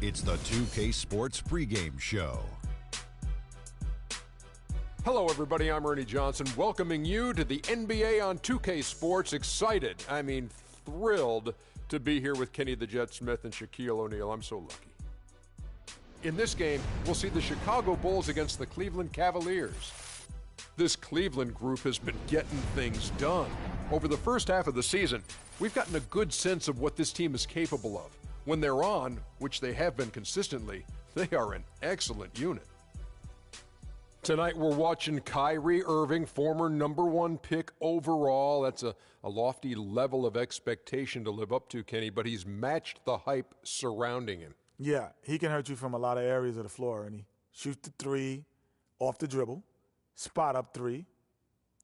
It's the 2K Sports pregame show. Hello, everybody. I'm Ernie Johnson, welcoming you to the NBA on 2K Sports. Excited, thrilled to be here with Kenny the Jet Smith and Shaquille O'Neal. I'm so lucky. In this game, we'll see the Chicago Bulls against the Cleveland Cavaliers. This Cleveland group has been getting things done. Over the first half of the season, we've gotten a good sense of what this team is capable of. When they're on, which they have been consistently, they are an excellent unit. Tonight we're watching Kyrie Irving, former #1 pick overall. That's a lofty level of expectation to live up to, Kenny, but he's matched the hype surrounding him. Yeah, he can hurt you from a lot of areas of the floor, and he shoots the three off the dribble, spot up three,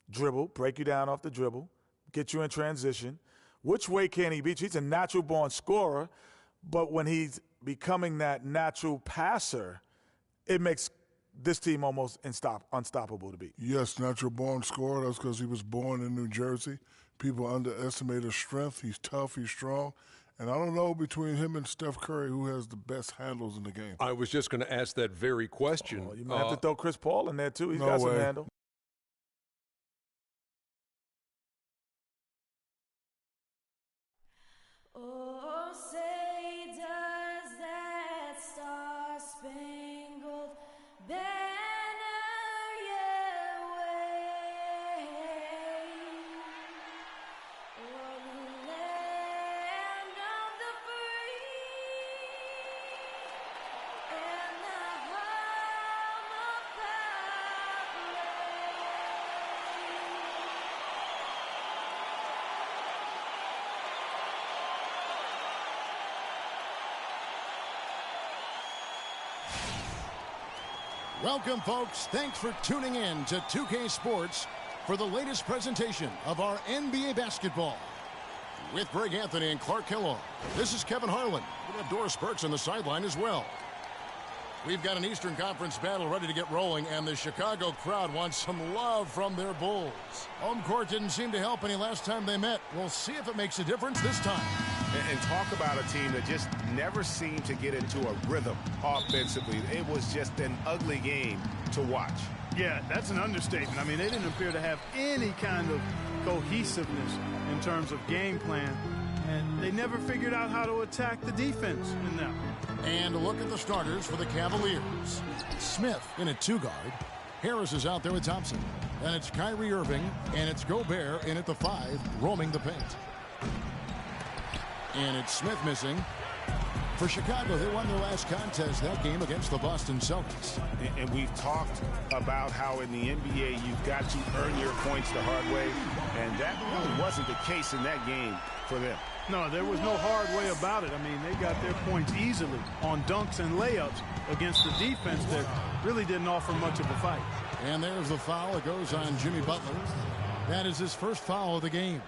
dribble, break you down off the dribble, get you in transition. Which way can he beat you? He's a natural-born scorer, but when he's becoming that natural passer, it makes this team almost unstoppable to beat. Yes, natural-born scorer. That's because he was born in New Jersey. People underestimate his strength. He's tough. He's strong. And I don't know between him and Steph Curry who has the best handles in the game. I was just going to ask that very question. Oh, you might have to throw Chris Paul in there, too. He's no got some way. handle. Oh, say does that star-spangled banner yet wave o'er the land of the free and the home of Welcome, folks. Thanks for tuning in to 2K Sports for the latest presentation of our NBA basketball. With Greg Anthony and Clark Kellogg, this is Kevin Harlan. We have Doris Burks on the sideline as well. We've got an Eastern Conference battle ready to get rolling, and the Chicago crowd wants some love from their Bulls. Home court didn't seem to help any last time they met. We'll see if it makes a difference this time. And talk about a team that just never seemed to get into a rhythm offensively. It was just an ugly game to watch. Yeah, that's an understatement. I mean, they didn't appear to have any kind of cohesiveness in terms of game plan, and they never figured out how to attack the defense in that one. And a look at the starters for the Cavaliers. Smith in at 2-guard. Harris is out there with Thompson. And it's Kyrie Irving, and it's Gobert in at the 5, roaming the paint. And it's Smith missing. For Chicago, they won their last contest, that game against the Boston Celtics. And we've talked about how in the NBA you've got to earn your points the hard way, and that really wasn't the case in that game for them. No, there was no hard way about it. I mean, they got their points easily on dunks and layups against the defense that really didn't offer much of a fight. And there's the foul. It goes on Jimmy Butler. That is his first foul of the game.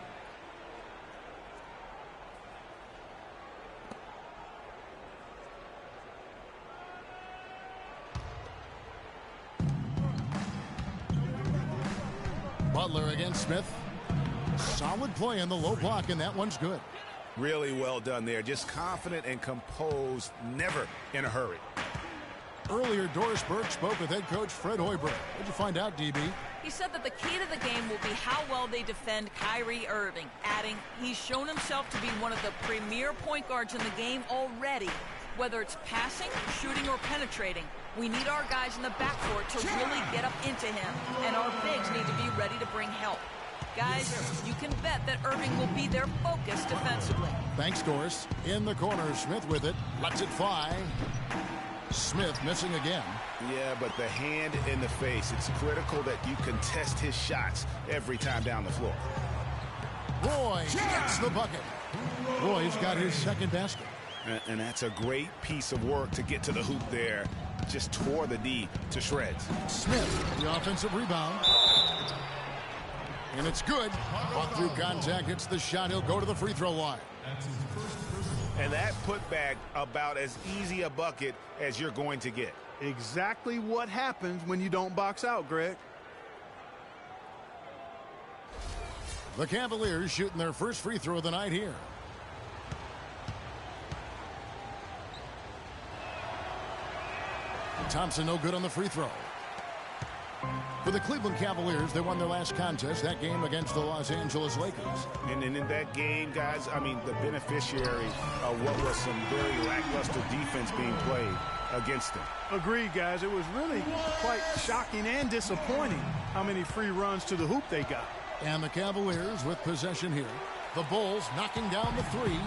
Butler against Smith. Solid play in the low block, and that one's good. Really well done there. Just confident and composed, never in a hurry. Earlier, Doris Burke spoke with head coach Fred Hoiberg. What did you find out, DB? He said that the key to the game will be how well they defend Kyrie Irving, adding he's shown himself to be one of the premier point guards in the game already. Whether it's passing, shooting, or penetrating, we need our guys in the backcourt to really get up into him, and our bigs need to be ready to bring help. Guys, you can bet that Irving will be their focus defensively. Thanks, Doris. In the corner, Smith with it. Lets it fly. Smith missing again. Yeah, but the hand in the face, it's critical that you contest his shots every time down the floor. Roy gets the bucket. Roy's got his second basket. And that's a great piece of work to get to the hoop there. Just tore the D to shreds. Smith, the offensive rebound. And it's good. But through contact, hits the shot. He'll go to the free throw line. And that putback about as easy a bucket as you're going to get. Exactly what happens when you don't box out, Greg. The Cavaliers shooting their first free throw of the night here. Thompson no good on the free throw. For the Cleveland Cavaliers, they won their last contest, that game against the Los Angeles Lakers. And in that game, guys, I mean, the beneficiary of what was some very lackluster defense being played against them. Agreed, guys. It was really quite shocking and disappointing how many free runs to the hoop they got. And the Cavaliers with possession here. The Bulls knocking down the three.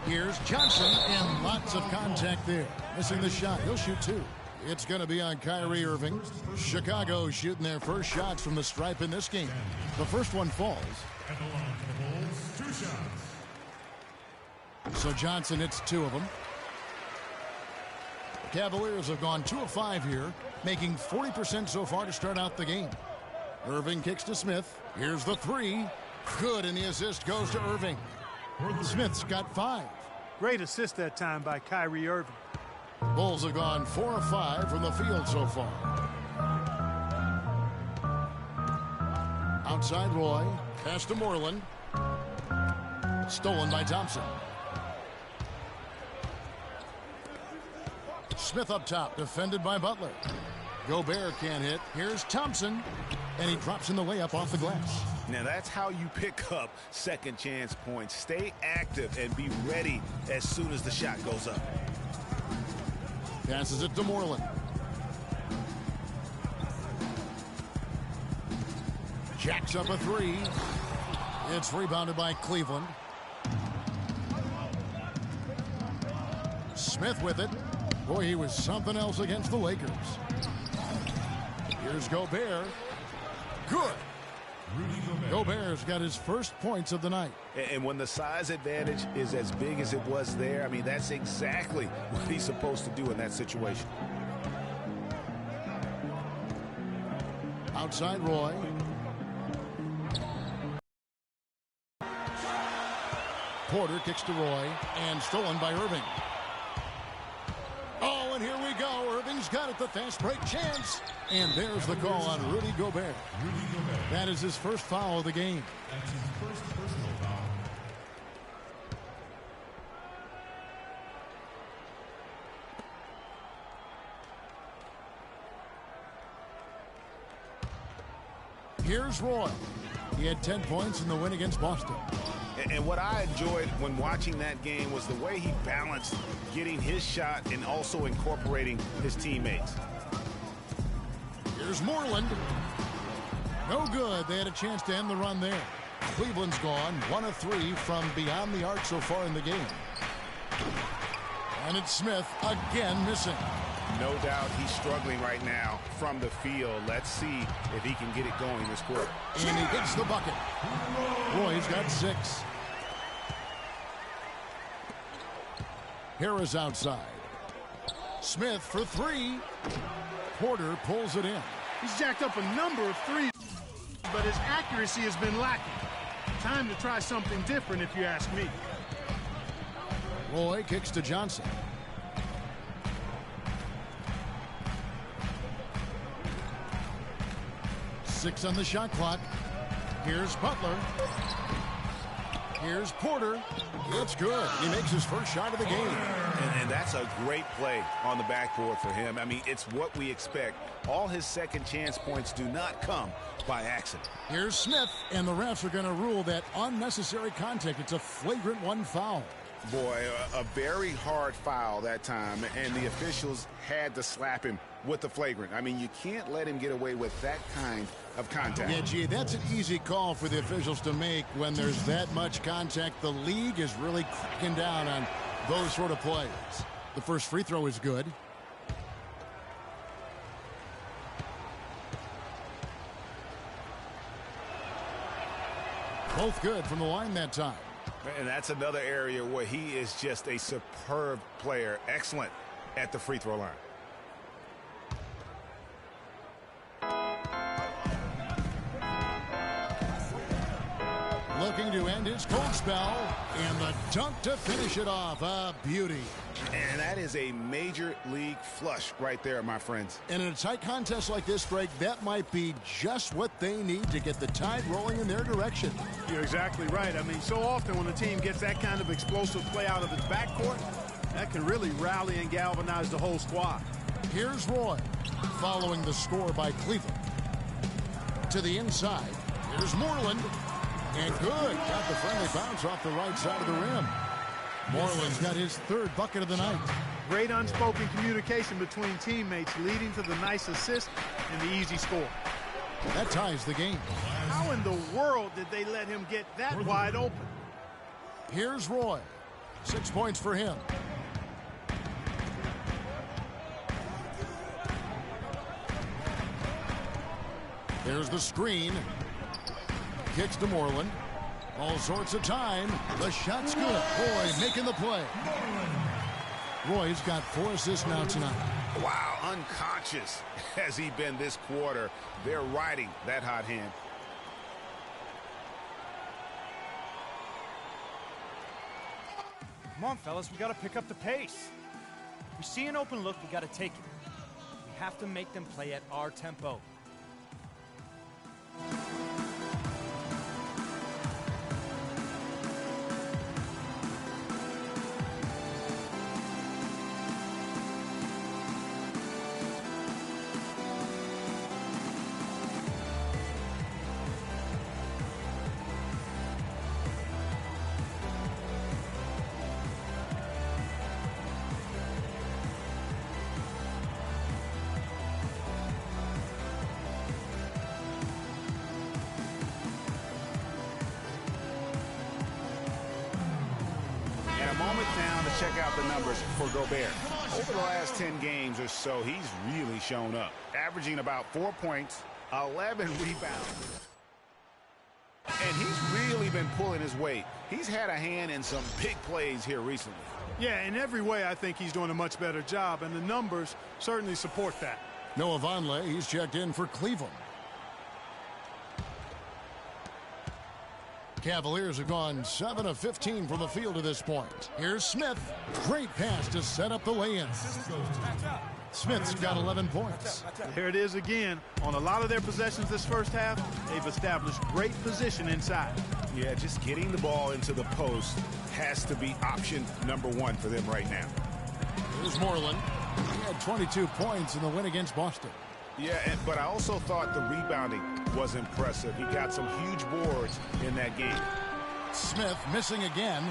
Here's Johnson, and lots of contact there. Missing the shot. He'll shoot two. It's going to be on Kyrie Irving. Chicago shooting their first shots from the stripe in this game. The first one falls. And the line for the Bulls, 2 shots. So Johnson hits 2 of them. The Cavaliers have gone 2 of 5 here, making 40% so far to start out the game. Irving kicks to Smith. Here's the 3. Good, and the assist goes to Irving. Smith's got 5. Great assist that time by Kyrie Irving. Bulls have gone 4 of 5 from the field so far. Outside Roy. Pass to Moreland. Stolen by Thompson. Smith up top, defended by Butler. Gobert can't hit. Here's Thompson, and he drops in the layup off the glass. Now that's how you pick up second chance points. Stay active and be ready as soon as the shot goes up. Passes it to Moreland. Jacks up a 3. It's rebounded by Cleveland. Smith with it. Boy, he was something else against the Lakers. Here's Gobert. Good. Gobert's got his first points of the night. And when the size advantage is as big as it was there, I mean, that's exactly what he's supposed to do in that situation. Outside Roy. Porter kicks to Roy, and stolen by Irving. Oh, and here we go. Irving's got it, the fast break chance. And there's the call on Rudy Gobert. That is his first foul of the game. That's his first personal foul. Here's Roy. He had 10 points in the win against Boston. And what I enjoyed when watching that game was the way he balanced getting his shot and also incorporating his teammates. Here's Moreland. No good. They had a chance to end the run there. Cleveland's gone 1 of 3 from beyond the arc so far in the game. And it's Smith again missing. No doubt he's struggling right now from the field. Let's see if he can get it going this quarter. And he hits the bucket. Roy's got 6. Harris outside. Smith for 3. Porter pulls it in. He's jacked up a number of threes, but his accuracy has been lacking. Time to try something different, if you ask me. Roy kicks to Johnson. Six on the shot clock. Here's Butler. Here's Porter. It's good. He makes his first shot of the game. And that's a great play on the backboard for him. I mean, it's what we expect. All his second chance points do not come by accident. Here's Smith, and the refs are going to rule that unnecessary contact. It's a flagrant 1 foul. Boy, a very hard foul that time, and the officials had to slap him with the flagrant. I mean, you can't let him get away with that kind of contact. Yeah, gee, that's an easy call for the officials to make when there's that much contact. The league is really cracking down on those sort of plays. The first free throw is good. Both good from the line that time. And that's another area where he is just a superb player. Excellent at the free throw line. Looking to end his cold spell, and the dunk to finish it off. A beauty. And that is a major league flush right there, my friends. And in a tight contest like this, Greg, that might be just what they need to get the tide rolling in their direction. You're exactly right. I mean, so often when a team gets that kind of explosive play out of its backcourt, That can really rally and galvanize the whole squad. Here's Roy, following the score by Cleveland. To the inside, here's Moreland. And good. Got the friendly bounce off the right side of the rim. Moreland's got his third bucket of the night. Great unspoken communication between teammates, leading to the nice assist and the easy score. That ties the game. How in the world did they let him get that wide open? Here's Roy. 6 points for him. There's the screen. Kicks to Moreland. All sorts of time. The shot's good. Roy making the play. Roy's got 4 assists now tonight. Wow, unconscious has he been this quarter. They're riding that hot hand. Come on, fellas, we got to pick up the pace. If we see an open look, we got to take it. We have to make them play at our tempo. Check out the numbers for Gobert. Over the last 10 games or so, he's really shown up, averaging about 4 points, 11 rebounds. And he's really been pulling his weight. He's had a hand in some big plays here recently. Yeah, in every way, I think he's doing a much better job, and the numbers certainly support that. Noah Vonleh, he's checked in for Cleveland. Cavaliers have gone 7 of 15 from the field to this point. Here's Smith. Great pass to set up the lay-in. Smith's got 11 points. There it is again. On a lot of their possessions this first half, they've established great position inside. Yeah, just getting the ball into the post has to be option number 1 for them right now. Here's Moreland. He had 22 points in the win against Boston. Yeah, but I also thought the rebounding was impressive. He got some huge boards in that game. Smith missing again.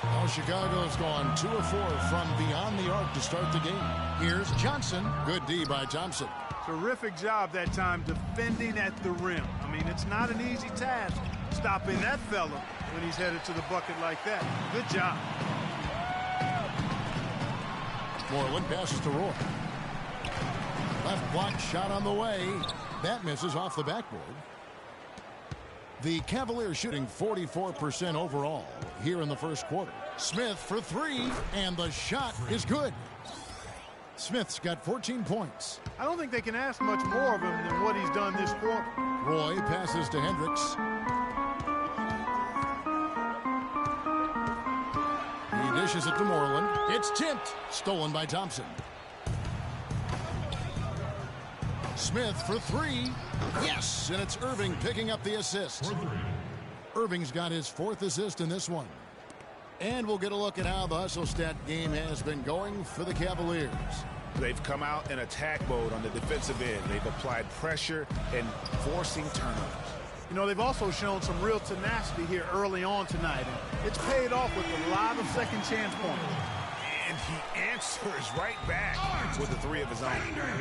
Oh, Chicago's gone 2 of 4 from beyond the arc to start the game. Here's Johnson. Good D by Thompson. Terrific job that time defending at the rim. I mean, it's not an easy task stopping that fella when he's headed to the bucket like that. Good job. Moreland passes to Roy. Left block shot on the way. That misses off the backboard. The Cavaliers shooting 44% overall here in the first quarter. Smith for 3, and the shot is good. Smith's got 14 points. I don't think they can ask much more of him than what he's done this quarter. Roy passes to Hendricks. He dishes it to Moreland. It's tipped. Stolen by Thompson. Smith for 3. Yes, and it's Irving picking up the assist. Irving's got his 4th assist in this one. And we'll get a look at how the hustle stat game has been going for the Cavaliers. They've come out in attack mode on the defensive end. They've applied pressure and forcing turnovers. You know, they've also shown some real tenacity here early on tonight. And it's paid off with a lot of second chance points. And he answers right back with the 3 of his own.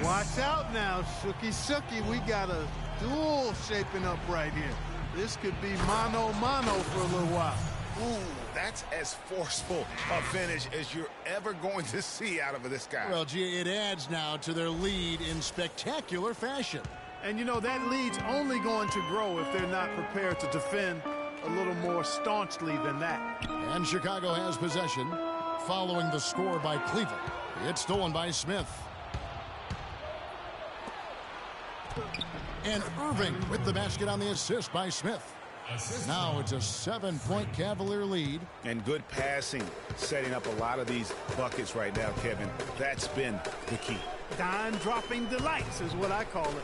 Watch out now, Shooky. We got a duel shaping up right here. This could be mano-mano for a little while. Ooh, that's as forceful a finish as you're ever going to see out of this guy. Well, gee, it adds now to their lead in spectacular fashion. And, you know, that lead's only going to grow if they're not prepared to defend a little more staunchly than that. And Chicago has possession. Following the score by Cleveland. It's stolen by Smith. And Irving with the basket on the assist by Smith. Now it's a 7-point Cavalier lead. And good passing, setting up a lot of these buckets right now, Kevin. That's been the key. Dime-dropping delights is what I call it.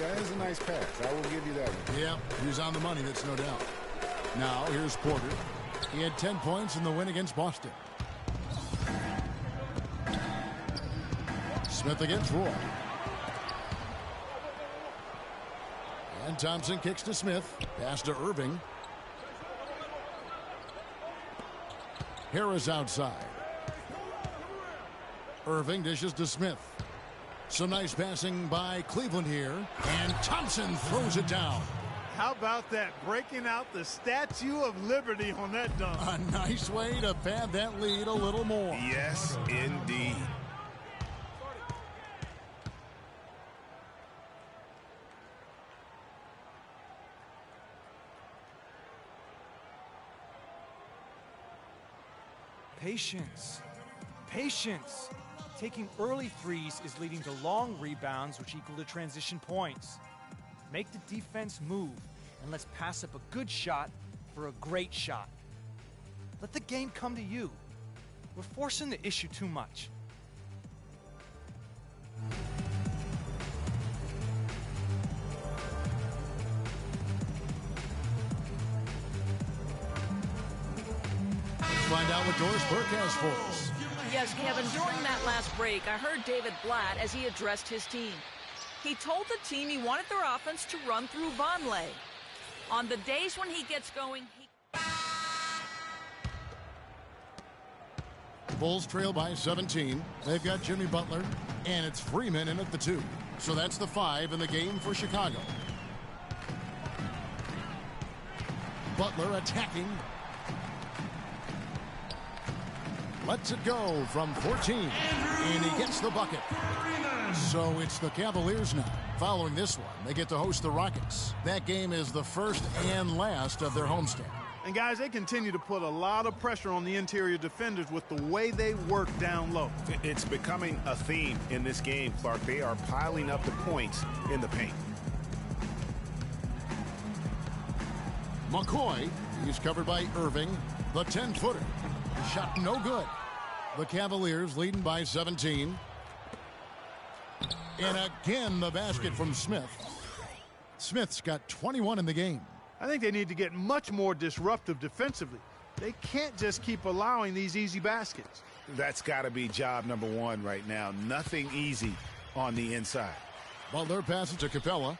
That is a nice pass. I will give you that one. Yeah, he's on the money, that's no doubt. Now here's Porter. He had 10 points in the win against Boston. Smith against Roy. And Thompson kicks to Smith. Pass to Irving. Harris outside. Irving dishes to Smith. Some nice passing by Cleveland here. And Thompson throws it down. How about that? Breaking out the Statue of Liberty on that dunk. A nice way to pad that lead a little more. Yes, indeed. Patience. Patience. Taking early threes is leading to long rebounds, which equal to transition points. Make the defense move, and let's pass up a good shot for a great shot. Let the game come to you. We're forcing the issue too much. Find out what Doris Burke has for us. Yes, Kevin, during that last break, I heard David Blatt as he addressed his team. He told the team he wanted their offense to run through Vonleh. On the days when he gets going, Bulls trail by 17. They've got Jimmy Butler, and it's Freeman in at the 2. So that's the 5 in the game for Chicago. Butler attacking. Lets it go from 14, and he gets the bucket. So it's the Cavaliers now. Following this one, they get to host the Rockets. That game is the first and last of their homestand. And guys, they continue to put a lot of pressure on the interior defenders with the way they work down low. It's becoming a theme in this game, Clark. They are piling up the points in the paint. McCoy, he's covered by Irving, the 10-footer. Shot no good. The Cavaliers leading by 17. And again, the basket from Smith. Smith's got 21 in the game. I think they need to get much more disruptive defensively. They can't just keep allowing these easy baskets. That's got to be job number one right now. Nothing easy on the inside. Butler passes to Capella.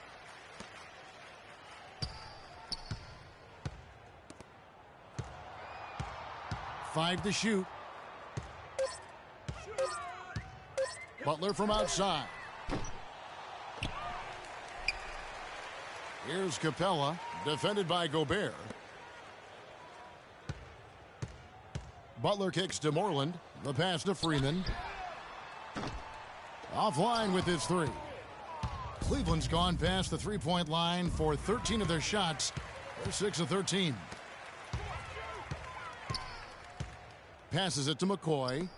Five to shoot. Butler from outside. Here's Capella, defended by Gobert. Butler kicks to Moreland. The pass to Freeman. Offline with his 3. Cleveland's gone past the three-point line for 13 of their shots. They're 6 of 13. Passes it to McCoy.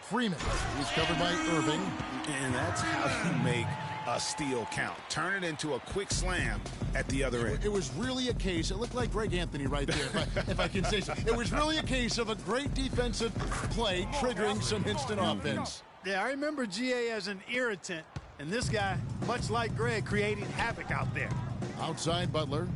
Freeman. He's covered by Irving. And that's how you make a steal count. Turn it into a quick slam at the other end. It was really a case. It looked like Greg Anthony right there, if I can say so. It was really a case of a great defensive play triggering some instant offense. Yeah, I remember GA as an irritant, and this guy, much like Greg, creating havoc out there. Outside Butler.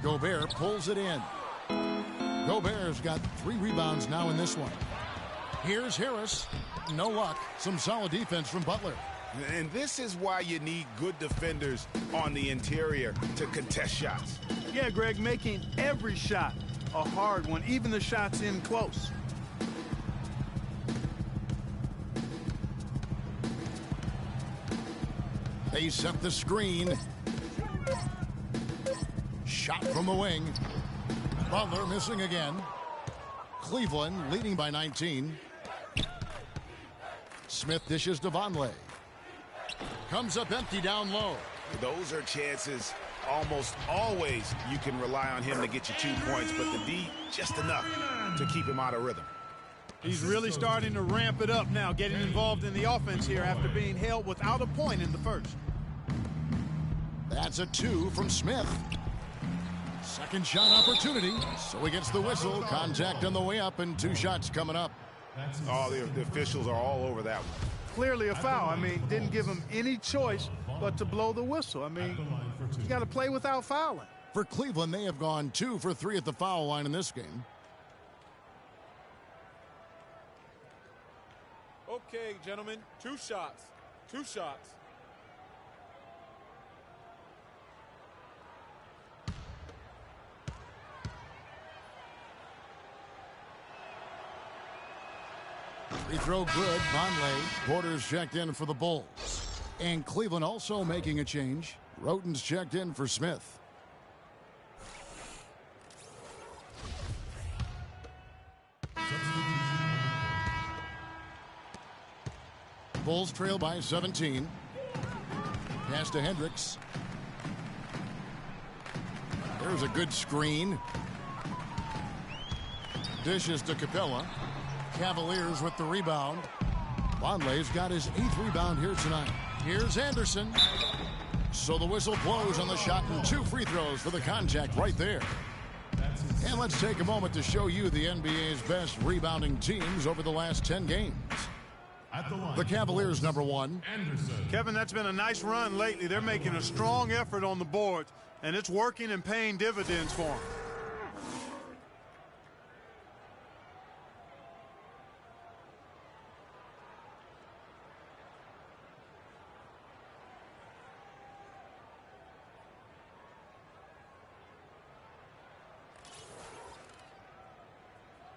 Gobert pulls it in. Gobert's got 3 rebounds now in this one. Here's Harris. No luck. Some solid defense from Butler. And this is why you need good defenders on the interior to contest shots. Yeah, Greg, making every shot a hard one, even the shots in close. They set the screen. Shot from the wing. Butler missing again. Cleveland leading by 19. Smith dishes to Vonleh. Comes up empty down low. Those are chances almost always you can rely on him to get you 2 points, but the D just enough to keep him out of rhythm. He's really starting to ramp it up now, getting involved in the offense here after being held without a point in the first. That's a 2 from Smith. Second shot opportunity. So he gets the whistle. Contact on the way up and 2 shots coming up. Oh, the officials are all over that one. clearly a foul. I mean, didn't give him any choice but to blow the whistle. I mean, you got to play without fouling. For Cleveland, they have gone 2 for 3 at the foul line in this game. Okay, gentlemen, 2 shots. 2 shots. Free throw good. Vonleh. Porter's checked in for the Bulls. And Cleveland also making a change. Roten's checked in for Smith. Bulls trail by 17. Pass to Hendricks. There's a good screen. Dishes to Capella. Cavaliers with the rebound. Vonleh's got his 8th rebound here tonight. Here's Anderson. So the whistle blows on the shot and 2 free throws for the contact right there. And let's take a moment to show you the NBA's best rebounding teams over the last 10 games. The Cavaliers, number 1. Kevin, that's been a nice run lately. They're making a strong effort on the boards, and it's working and paying dividends for them.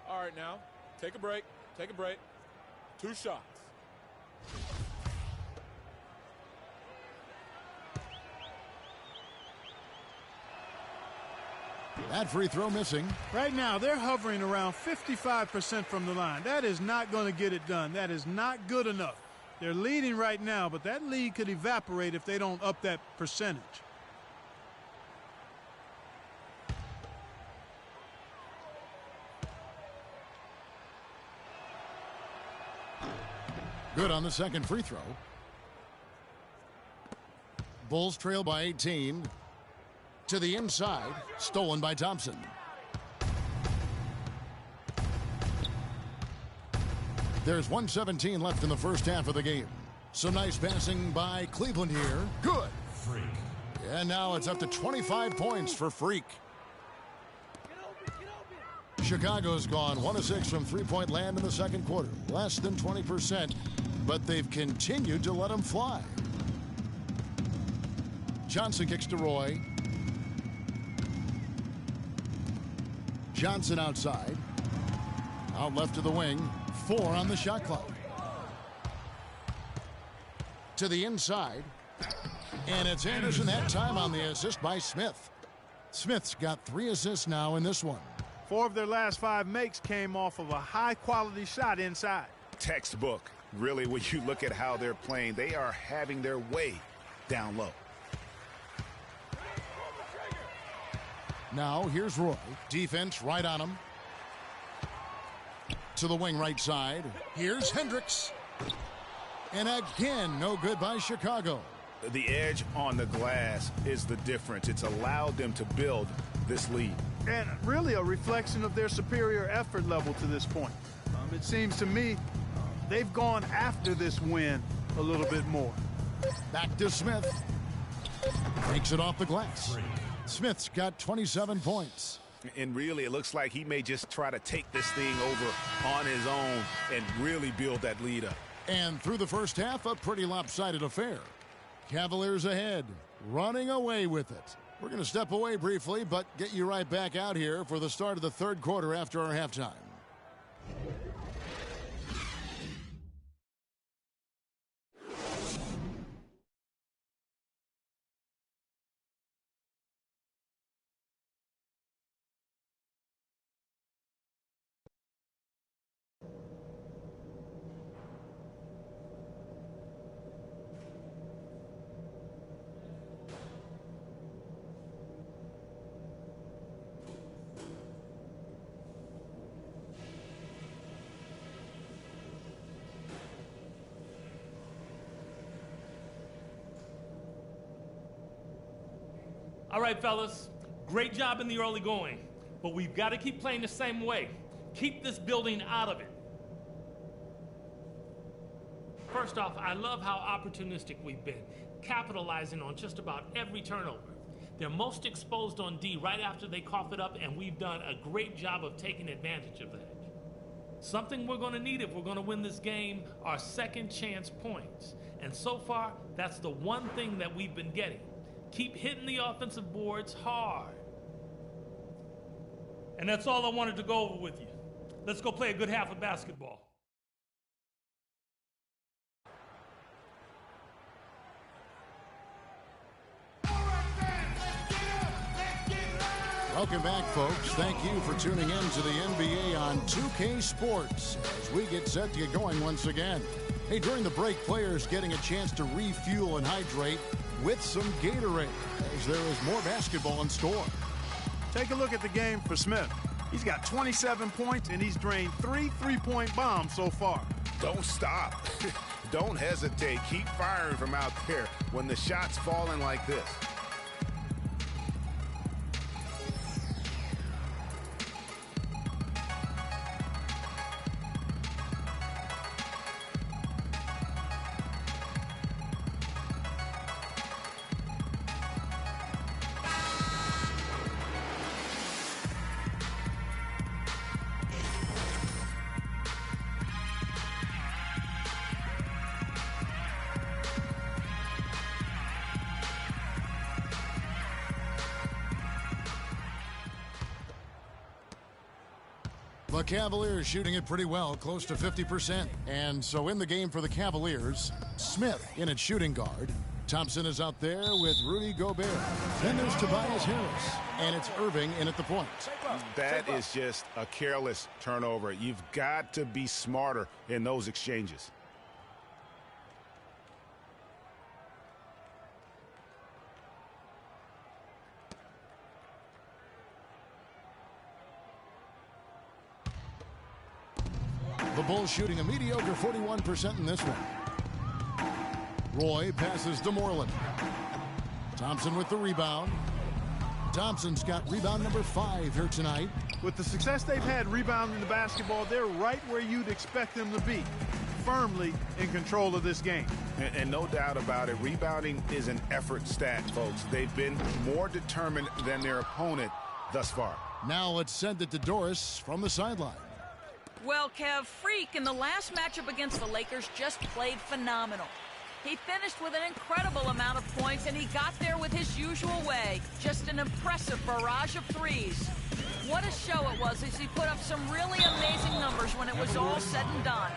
All right, now, take a break. Take a break. 2 shots. That free throw missing. Right now, they're hovering around 55% from the line. That is not going to get it done. That is not good enough. They're leading right now, but that lead could evaporate if they don't up that percentage. Good on the second free throw. Bulls trail by 18. To the inside. Stolen by Thompson. There's 1:17 left in the first half of the game. Some nice passing by Cleveland here. Good. Freak. And now it's up to 25 points for Freak. Chicago's gone 1 of 6 from three-point land in the second quarter. Less than 20%, but they've continued to let them fly. Johnson kicks to Roy. Johnson outside. Out left to the wing. 4 on the shot clock. To the inside. And it's Anderson that time on the assist by Smith. Smith's got 3 assists now in this one. 4 of their last 5 makes came off of a high-quality shot inside. Textbook. Really, when you look at how they're playing, they are having their way down low. Now here's Roy. Defense right on him. To the wing right side. Here's Hendricks. And again, no good by Chicago. The edge on the glass is the difference. It's allowed them to build this lead. And really a reflection of their superior effort level to this point. It seems to me they've gone after this win a little bit more. Back to Smith. Takes it off the glass. Smith's got 27 points. And really, it looks like he may just try to take this thing over on his own and really build that lead up. And through the first half, a pretty lopsided affair. Cavaliers ahead, running away with it. We're going to step away briefly, but get you right back out here for the start of the third quarter after our halftime. All right, fellas, great job in the early going, but we've got to keep playing the same way. Keep this building out of it. First off, I love how opportunistic we've been, capitalizing on just about every turnover. They're most exposed on D right after they cough it up, and we've done a great job of taking advantage of that. Something we're going to need if we're going to win this game are second chance points. And so far, that's the one thing that we've been getting. Keep hitting the offensive boards hard. And that's all I wanted to go over with you. Let's go play a good half of basketball. Welcome back, folks. Thank you for tuning in to the NBA on 2K Sports as we get set to get going once again. Hey, during the break, players getting a chance to refuel and hydrate with some Gatorade as there is more basketball in store. Take a look at the game for Smith. He's got 27 points, and he's drained 3 three-point bombs so far. Don't stop. Don't hesitate. Keep firing from out there when the shot's falling like this. The Cavaliers shooting it pretty well, close to 50%. And so in the game for the Cavaliers, Smith in at shooting guard. Thompson is out there with Rudy Gobert. Then there's Tobias Harris. And it's Irving in at the point. That is just a careless turnover. You've got to be smarter in those exchanges. The Bulls shooting a mediocre 41% in this one. Roy passes to Moreland. Thompson with the rebound. Thompson's got rebound number 5 here tonight. With the success they've had rebounding the basketball, they're right where you'd expect them to be, firmly in control of this game. And no doubt about it, rebounding is an effort stat, folks. They've been more determined than their opponent thus far. Now let's send it to Doris from the sideline. Well, Kev, Freak in the last matchup against the Lakers just played phenomenal. He finished with an incredible amount of points, and he got there with his usual way. Just an impressive barrage of threes. What a show it was as he put up some really amazing numbers when it was all said and done.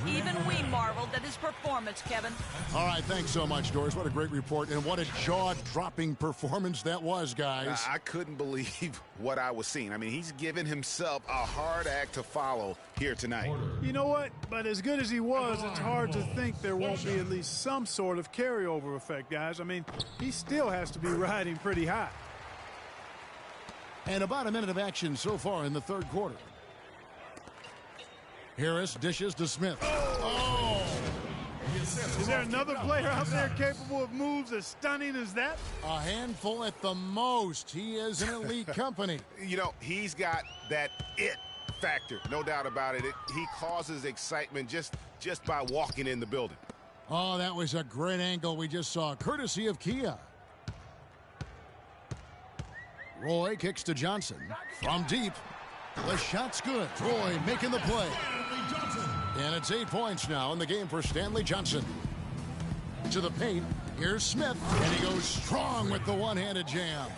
Even we marveled at his performance, Kevin. All right, thanks so much, Doris. What a great report, and what a jaw-dropping performance that was, guys. I couldn't believe what I was seeing. I mean, he's given himself a hard act to follow here tonight. You know what? But as good as he was, it's hard to think there won't be at least some sort of carryover effect, guys. I mean, he still has to be riding pretty high. And about a minute of action so far in the third quarter. Harris dishes to Smith. Oh! Is there another player out there capable of moves as stunning as that? A handful at the most. He is an elite company. You know, he's got that it factor, no doubt about it. He causes excitement just by walking in the building. Oh, that was a great angle we just saw, courtesy of Kia. Roy kicks to Johnson from deep. The shot's good. Roy making the play. And it's 8 points now in the game for Stanley Johnson. To the paint. Here's Smith. And he goes strong with the one-handed jam.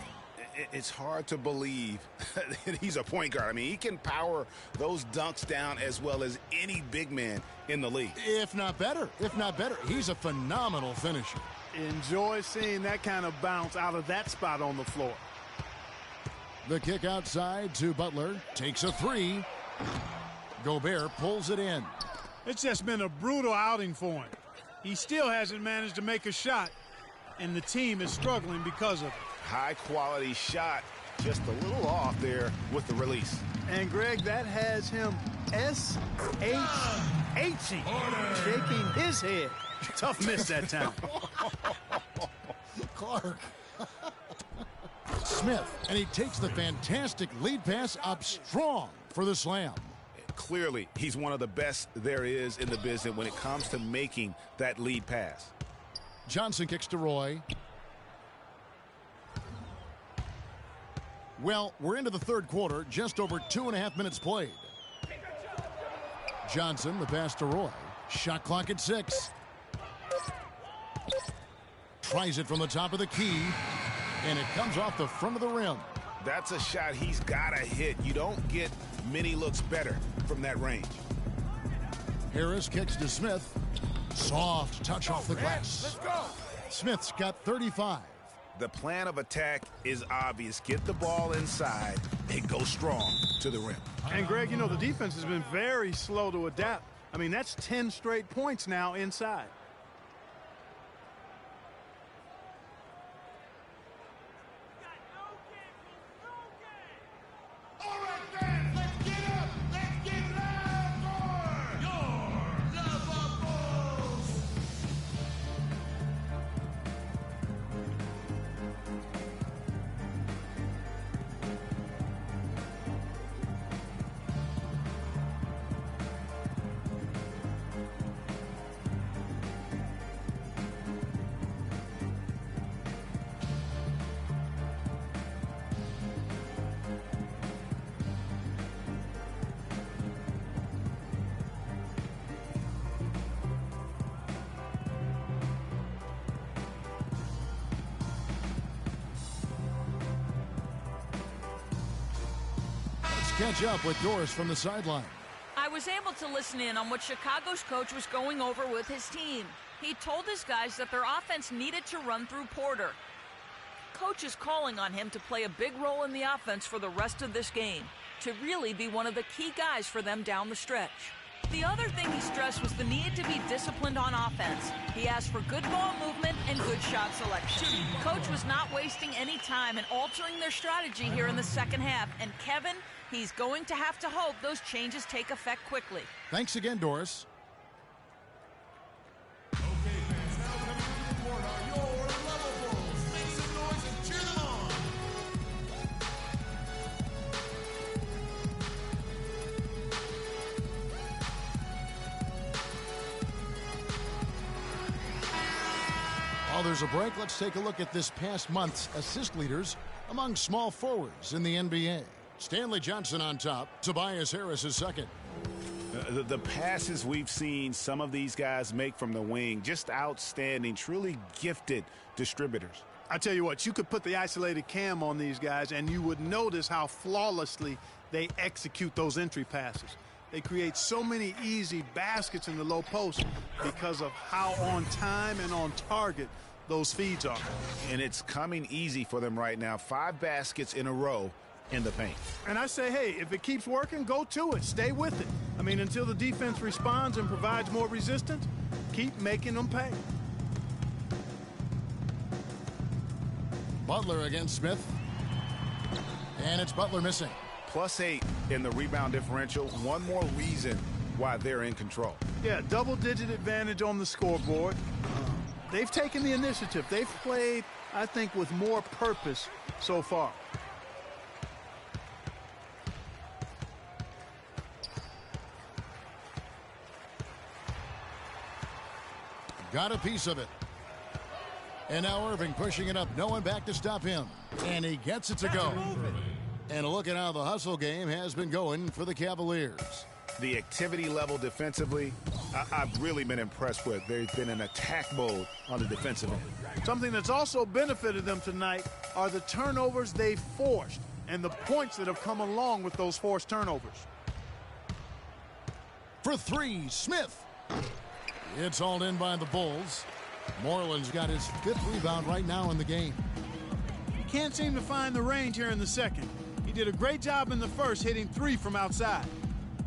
It's hard to believe that he's a point guard. I mean, he can power those dunks down as well as any big man in the league. If not better. If not better. He's a phenomenal finisher. Enjoy seeing that kind of bounce out of that spot on the floor. The kick outside to Butler. Takes a three. Gobert pulls it in. It's just been a brutal outing for him. He still hasn't managed to make a shot, and the team is struggling because of it. High-quality shot, just a little off there with the release. And, Greg, that has him S-H-H-ing, shaking his head. Tough miss that time. Clark. Smith, and he takes the fantastic lead pass up strong for the slam. Clearly, he's one of the best there is in the business when it comes to making that lead pass. Johnson kicks to Roy. Well, we're into the third quarter, just over 2.5 minutes played. Johnson, the pass to Roy. Shot clock at 6. Tries it from the top of the key, and it comes off the front of the rim. That's a shot he's got to hit. You don't get many looks better from that range. Harris kicks to Smith. Soft touch off the glass. Let's go. Smith's got 35. The plan of attack is obvious. Get the ball inside and go strong to the rim. And, Greg, you know, the defense has been very slow to adapt. I mean, that's 10 straight points now inside. Catch up with Doris from the sideline. I was able to listen in on what Chicago's coach was going over with his team. He told his guys that their offense needed to run through Porter. Coach is calling on him to play a big role in the offense for the rest of this game, to really be one of the key guys for them down the stretch. The other thing he stressed was the need to be disciplined on offense. He asked for good ball movement and good shot selection. Coach was not wasting any time in altering their strategy here in the second half. And Kevin, he's going to have to hope those changes take effect quickly. Thanks again, Doris. Okay, fans, now coming to the court are your level bulls. Make some noise and cheer them on. While there's a break, let's take a look at this past month's assist leaders among small forwards in the NBA. Stanley Johnson on top. Tobias Harris is second. The passes we've seen some of these guys make from the wing, just outstanding, truly gifted distributors. I tell you what, you could put the isolated cam on these guys and you would notice how flawlessly they execute those entry passes. They create so many easy baskets in the low post because of how on time and on target those feeds are. And it's coming easy for them right now. 5 baskets in a row in the paint. And I say, hey, if it keeps working, go to it. Stay with it. I mean, until the defense responds and provides more resistance, keep making them pay. Butler against Smith. And it's Butler missing. +8 in the rebound differential. One more reason why they're in control. Yeah, double-digit advantage on the scoreboard. They've taken the initiative. They've played, I think, with more purpose so far. Got a piece of it. And now Irving pushing it up. No one back to stop him. And he gets it to go. And look at how the hustle game has been going for the Cavaliers. The activity level defensively, I've really been impressed with. They've been in attack mode on the defensive end. Something that's also benefited them tonight are the turnovers they've forced and the points that have come along with those forced turnovers. For 3, Smith. It's hauled in by the Bulls. Moreland's got his 5th rebound right now in the game. He can't seem to find the range here in the second. He did a great job in the first, hitting 3 from outside.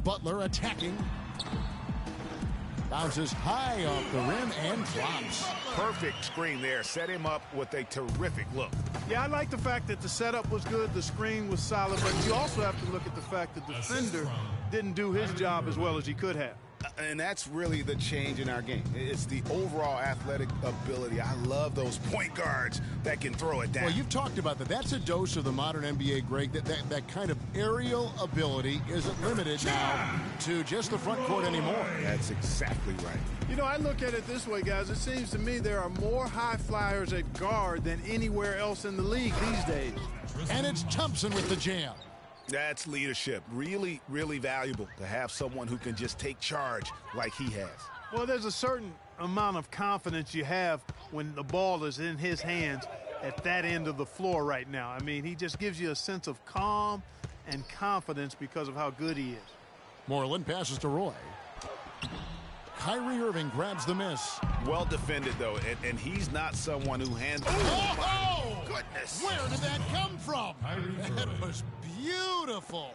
Butler attacking. Bounces high off the rim and drops. Perfect screen there. Set him up with a terrific look. Yeah, I like the fact that the setup was good, the screen was solid, but you also have to look at the fact that the defender didn't do his job as well as he could have. And that's really the change in our game. It's the overall athletic ability. I love those point guards that can throw it down. Well, you've talked about that. That's a dose of the modern NBA, Greg. That kind of aerial ability isn't limited now to just the front court anymore. That's exactly right. You know, I look at it this way, guys. It seems to me there are more high flyers at guard than anywhere else in the league these days. And it's Thompson with the jam. That's leadership. Really, really valuable to have someone who can just take charge like he has. Well, there's a certain amount of confidence you have when the ball is in his hands at that end of the floor right now. I mean, he just gives you a sense of calm and confidence because of how good he is. Moreland passes to Roy. Kyrie Irving grabs the miss. Well defended, though, and he's not someone who handles... Oh, goodness! Where did that come from? That was beautiful.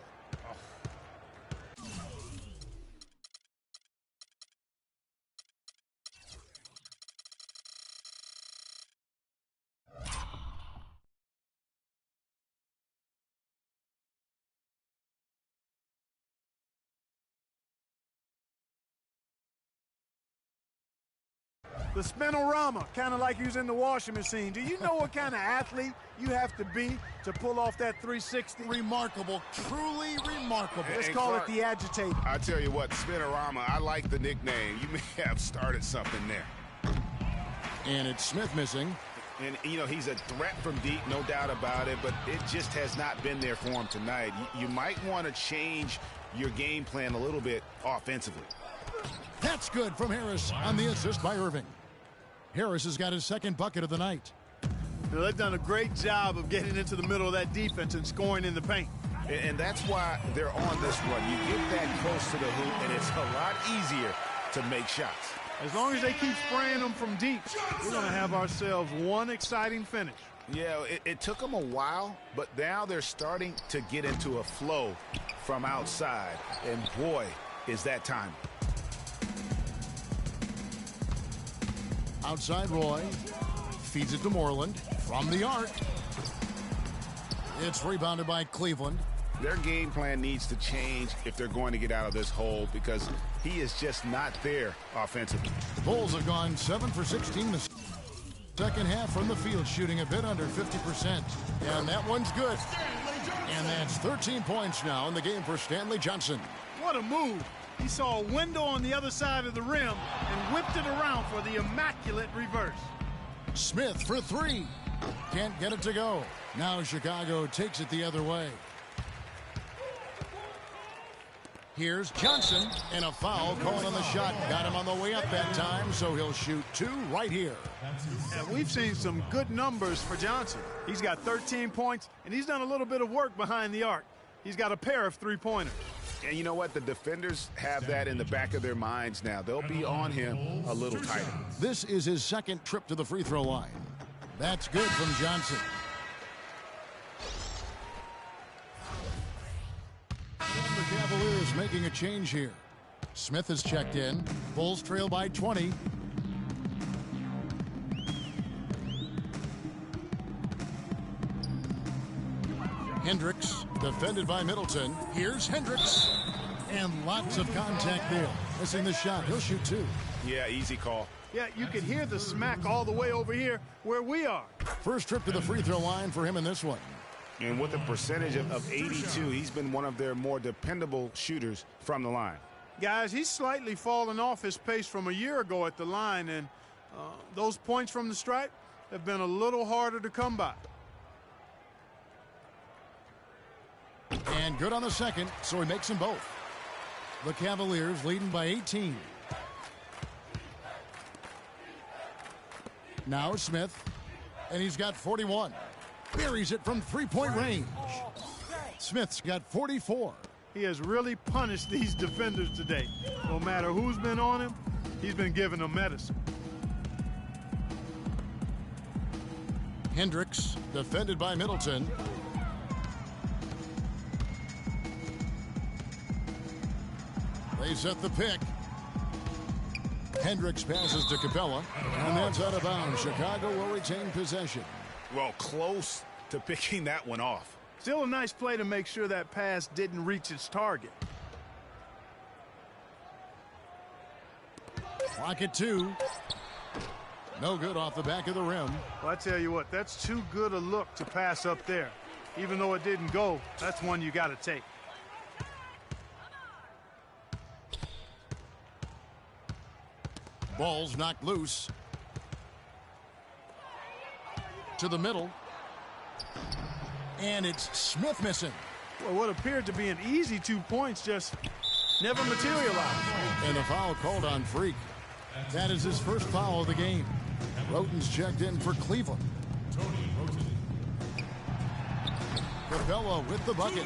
The spinorama, kind of like using the washing machine. Do you know what kind of athlete you have to be to pull off that 360? Remarkable, truly remarkable. Let's And call Clark, it the agitator. I tell you what, spinorama, I like the nickname. You may have started something there. And it's Smith missing. And, you know, he's a threat from deep, no doubt about it, but it just has not been there for him tonight. You might want to change your game plan a little bit offensively. That's good from Harris on the assist by Irving. Harris has got his second bucket of the night. Now, they've done a great job of getting into the middle of that defense and scoring in the paint. And that's why they're on this run. You get that close to the hoop, and it's a lot easier to make shots. As long as they keep spraying them from deep, we're going to have ourselves one exciting finish. Yeah, it took them a while, but now they're starting to get into a flow from outside. And boy, is that time. Outside Roy. Feeds it to Moreland from the arc. It's rebounded by Cleveland. Their game plan needs to change if they're going to get out of this hole because he is just not there offensively. The Bulls have gone 7 for 16 the second half from the field, shooting a bit under 50%. And that one's good. And that's 13 points now in the game for Stanley Johnson. What a move. He saw a window on the other side of the rim and whipped it around for the immaculate reverse. Smith for three. Can't get it to go. Now Chicago takes it the other way. Here's Johnson, and a foul called on the shot. Got him on the way up that time, so he'll shoot two right here. And we've seen some good numbers for Johnson. He's got 13 points, and he's done a little bit of work behind the arc. He's got a pair of three-pointers. And you know what? The defenders have that in the back of their minds now. They'll be on him a little tighter. This is his second trip to the free throw line. That's good from Johnson. And the Cavaliers making a change here. Smith has checked in. Bulls trail by 20. Hendricks, defended by Middleton. Here's Hendricks. And lots of contact there. Missing the shot. He'll shoot two. Yeah, easy call. Yeah, you could hear the smack all the way over here where we are. First trip to the free throw line for him in this one. And with a percentage of 82, he's been one of their more dependable shooters from the line. Guys, he's slightly fallen off his pace from a year ago at the line, and those points from the stripe have been a little harder to come by. And good on the second, so he makes them both. The Cavaliers leading by 18. Now Smith, and he's got 41. Buries it from three-point range. Smith's got 44. He has really punished these defenders today. No matter who's been on him, he's been giving them medicine. Hendricks, defended by Middleton. They set the pick. Hendricks passes to Capella, and that's out of bounds. Chicago will retain possession. Well, close to picking that one off. Still a nice play to make sure that pass didn't reach its target. Clock at 2. No good off the back of the rim. Well, I tell you what, that's too good a look to pass up there. Even though it didn't go, that's one you got to take. Ball's knocked loose. To the middle. And it's Smith missing. Well, what appeared to be an easy 2 points just never materialized. And a foul called on Freak. That is his first foul of the game. Roten's checked in for Cleveland. Capella with the bucket.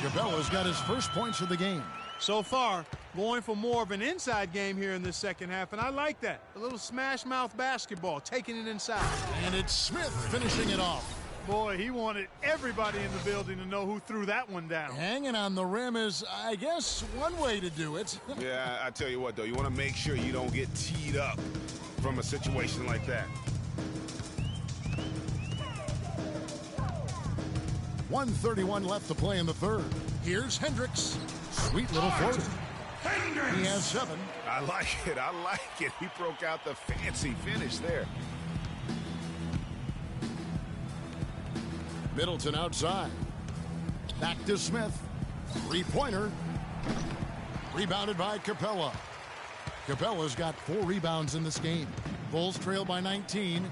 Capella's got his first points of the game. So far, going for more of an inside game here in this second half, and I like that. A little smash mouth basketball, taking it inside. And it's Smith finishing it off. Boy, he wanted everybody in the building to know who threw that one down. Hanging on the rim is, I guess, one way to do it. Yeah, I tell you what, though, you want to make sure you don't get teed up from a situation like that. 1:31 left to play in the third. Here's Hendricks. Sweet little floater. He has 7. I like it. I like it. He broke out the fancy finish there. Middleton outside. Back to Smith. 3-pointer. Rebounded by Capella. Capella's got 4 rebounds in this game. Bulls trail by 19.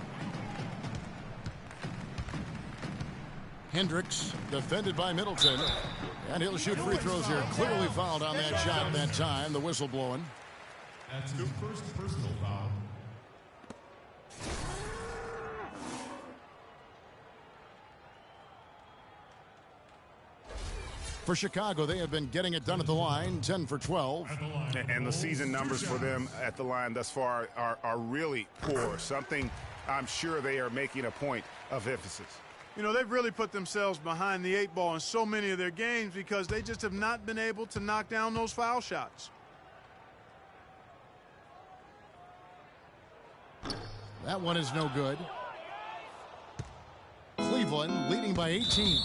Hendricks defended by Middleton. And he'll shoot free throws here. Clearly fouled on that shot that time. The whistle blowing. That's his first personal foul. For Chicago, they have been getting it done at the line, 10 for 12. And the season numbers for them at the line thus far are really poor. Something I'm sure they are making a point of emphasis. You know, they've really put themselves behind the 8 ball in so many of their games because they just have not been able to knock down those foul shots. That one is no good. Cleveland leading by 18.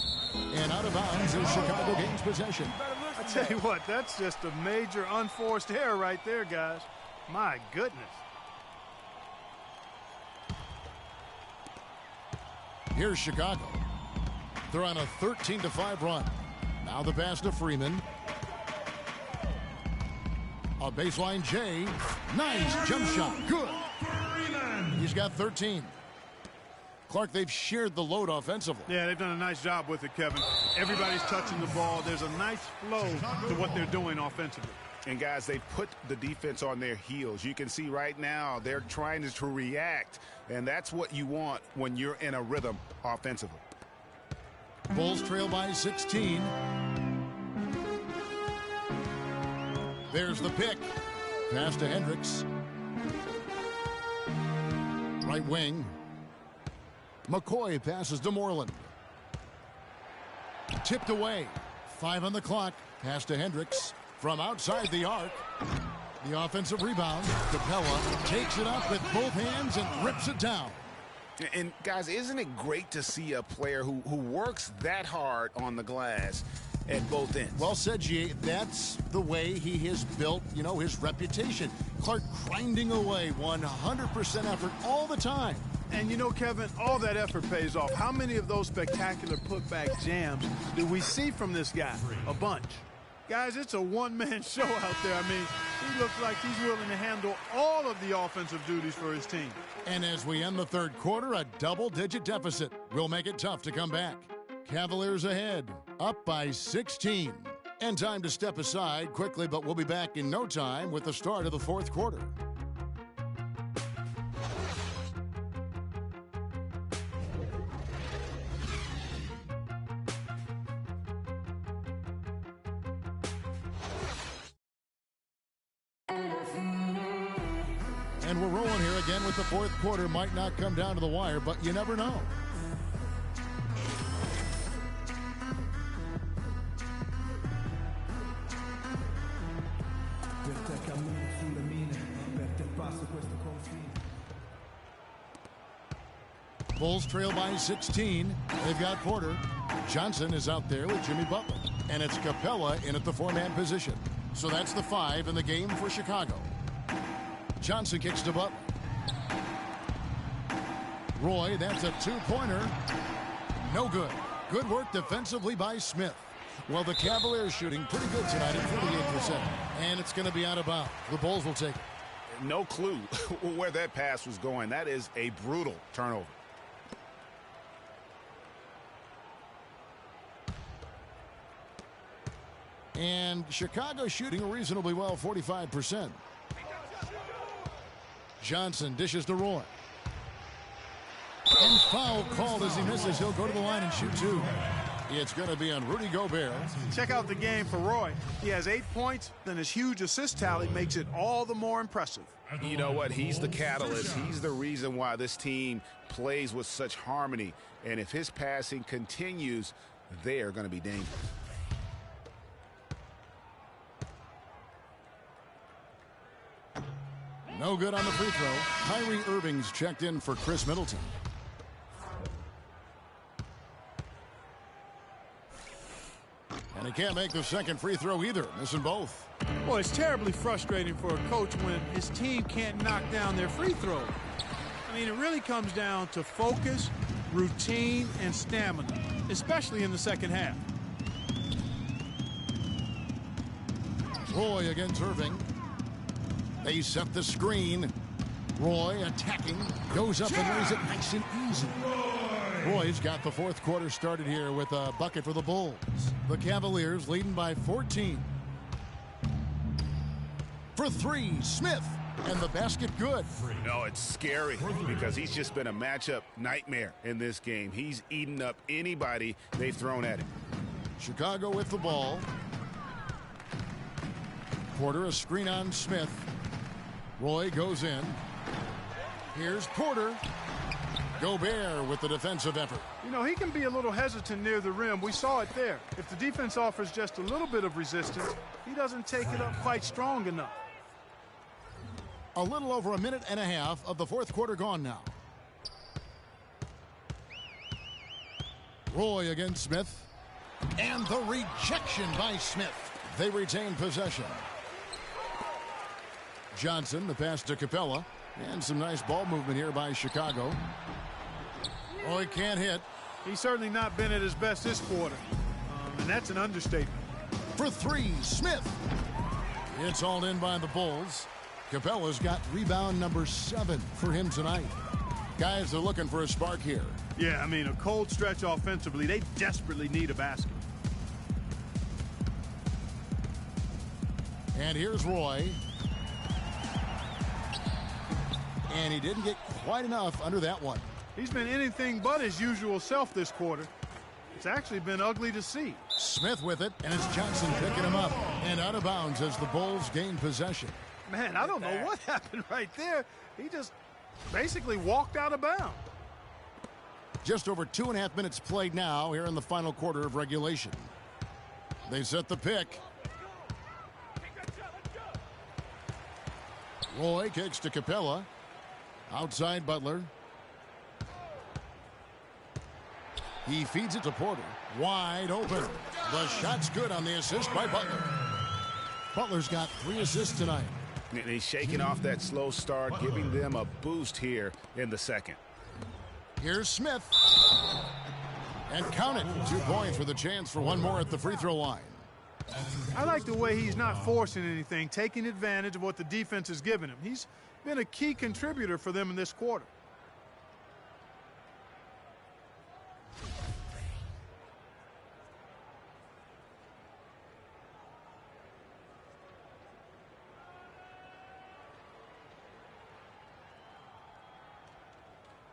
And out of bounds is Chicago gains possession. I tell you what, that's just a major unforced error right there, guys. My goodness. Here's Chicago. They're on a 13-5 run. Now the pass to Freeman. A baseline J. Nice jump shot. Good. He's got 13. Clark, they've shared the load offensively. Yeah, they've done a nice job with it, Kevin. Everybody's touching the ball. There's a nice flow to what they're doing offensively. And, guys, they've put the defense on their heels. You can see right now they're trying to react, and that's what you want when you're in a rhythm offensively. Bulls trail by 16. There's the pick. Pass to Hendricks. Right wing. McCoy passes to Moreland. Tipped away. 5 on the clock. Pass to Hendricks. From outside the arc. The offensive rebound. Capella takes it up with both hands and rips it down. And, guys, isn't it great to see a player who works that hard on the glass at both ends? Well said, G. That's the way he has built, his reputation. Clark grinding away 100% effort all the time. And Kevin, all that effort pays off. How many of those spectacular putback jams do we see from this guy? A bunch. Guys, it's a one-man show out there. I mean, he looks like he's willing to handle all of the offensive duties for his team. And as we end the third quarter, a double-digit deficit will make it tough to come back. Cavaliers ahead, up by 16. And time to step aside quickly, but we'll be back in no time with the start of the fourth quarter. And we're rolling here again with the fourth quarter. Might not come down to the wire, but you never know. Bulls trail by 16. They've got Porter. Johnson is out there with Jimmy Butler. And it's Capella in at the 4-man position. So that's the 5 in the game for Chicago. Johnson kicks to Butler. Roy, that's a two-pointer. No good. Good work defensively by Smith. Well, the Cavaliers shooting pretty good tonight at 48%. And it's going to be out of bounds. The Bulls will take it. No clue where that pass was going. That is a brutal turnover. And Chicago shooting reasonably well, 45%. Johnson dishes to Roy. And foul called as he misses. He'll go to the line and shoot two. It's going to be on Rudy Gobert. Check out the game for Roy. He has 8 points, then his huge assist tally makes it all the more impressive. You know what? He's the catalyst. He's the reason why this team plays with such harmony. And if his passing continues, they are going to be dangerous. No good on the free throw. Kyrie Irving's checked in for Chris Middleton. And he can't make the second free throw either, missing both. Well, it's terribly frustrating for a coach when his team can't knock down their free throws. I mean, it really comes down to focus, routine, and stamina, especially in the second half. Roy against Irving. They set the screen. Roy attacking. Goes up and lays it nice and easy. Roy's got the fourth quarter started here with a bucket for the Bulls. The Cavaliers leading by 14. For three, Smith. And the basket good. No, it's scary because he's just been a matchup nightmare in this game. He's eaten up anybody they've thrown at him. Chicago with the ball. Porter a screen on Smith. Roy goes in. Here's Porter. Gobert with the defensive effort. You know, he can be a little hesitant near the rim. We saw it there. If the defense offers just a little bit of resistance, he doesn't take it up quite strong enough. A little over a minute and a half of the fourth quarter gone now. Roy against Smith. And the rejection by Smith. They retain possession. Johnson, the pass to Capella. And some nice ball movement here by Chicago. Oh, he can't hit. He's certainly not been at his best this quarter. And that's an understatement. For three, Smith. It's hauled in by the Bulls. Capella's got rebound number 7 for him tonight. Guys are looking for a spark here. Yeah, I mean, a cold stretch offensively. They desperately need a basket. And here's Roy. And he didn't get quite enough under that one. He's been anything but his usual self this quarter. It's actually been ugly to see. Smith with it, and it's Johnson picking him up. And out of bounds as the Bulls gain possession. Man, I don't know what happened right there. He just basically walked out of bounds. Just over 2.5 minutes played now here in the final quarter of regulation. They set the pick. Roy kicks to Capella. Outside Butler. He feeds it to Porter. Wide open. The shot's good on the assist by Butler. Butler's got 3 assists tonight. And he's shaking off that slow start, giving them a boost here in the second. Here's Smith. And count it. 2 points with a chance for one more at the free throw line. I like the way he's not forcing anything, taking advantage of what the defense has given him. He's been a key contributor for them in this quarter.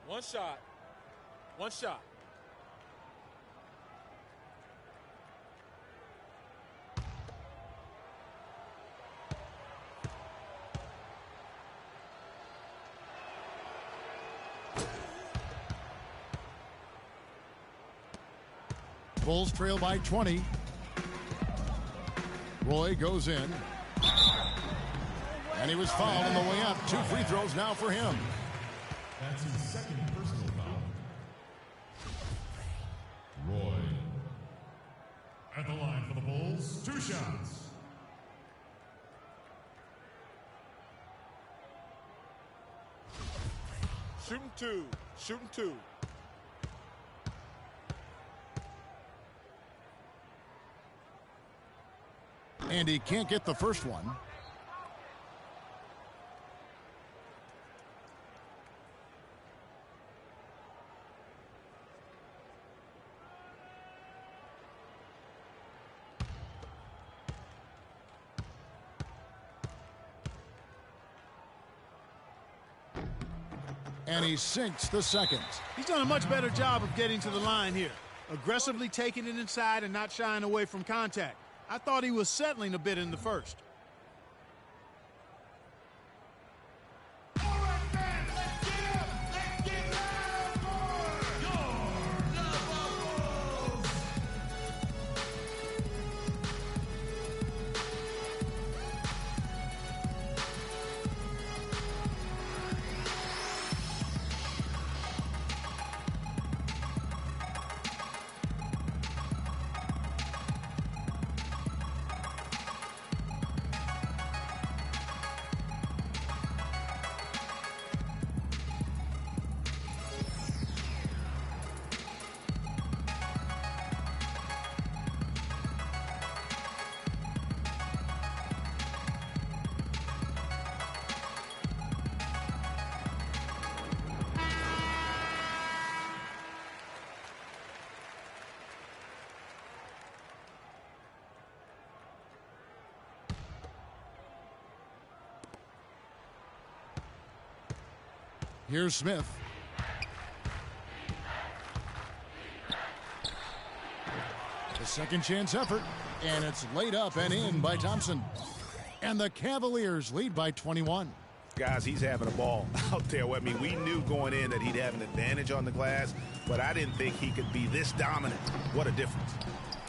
One shot. One shot. Bulls trail by 20. Roy goes in. And he was fouled on the way up. 2 free throws now for him. That's his second personal foul. Roy. At the line for the Bulls, 2 shots. Shooting two. Shooting two. And he can't get the first one. And he sinks the second. He's done a much better job of getting to the line here. Aggressively taking it inside and not shying away from contact. I thought he was settling a bit in the first. Here's Smith. The second chance effort, and it's laid up and in by Thompson. And the Cavaliers lead by 21. Guys, he's having a ball out there. I mean, we knew going in that he'd have an advantage on the glass, but I didn't think he could be this dominant. What a difference.